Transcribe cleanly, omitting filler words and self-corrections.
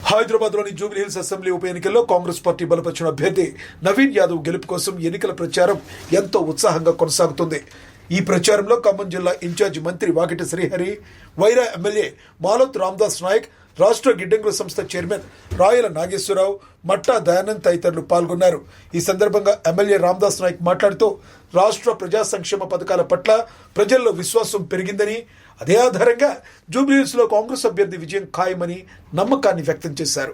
హైదరాబాద్లోని Jubilee hills assembly ఉప ఎన్నికల్లో కాంగ్రెస్ పార్టీ బలపరిచిన అభ్యర్థి నవీన్ యాదవ్ గెలుపు కోసం ఎన్నికల ప్రచారం ఎంతో ఉత్సాహంగా కొనసాగుతుంది. ఈ ప్రచారంలో ఖమ్మం జిల్లా ఇన్ఛార్జి మంత్రి వాకిటి శ్రీహరి, వైరా ఎమ్మెల్యే మాలోత్ రామదాస్ నాయక్, రాష్ట్ర గిడ్డంగుల సంస్థ చైర్మన్ రాయల నాగేశ్వరరావు, మట్టా దయానంద్ తదితరులు పాల్గొన్నారు. ఈ సందర్భంగా ఎమ్మెల్యే రామదాస్ నాయక్ మాట్లాడుతూ రాష్ట్ర ప్రజా సంక్షేమ పథకాల పట్ల ప్రజల్లో విశ్వాసం పెరిగిందని, అదే ఆధారంగా జూబ్లీహిల్స్ లో కాంగ్రెస్ అభ్యర్థి విజయం ఖాయమని నమ్మకాన్ని వ్యక్తం చేశారు.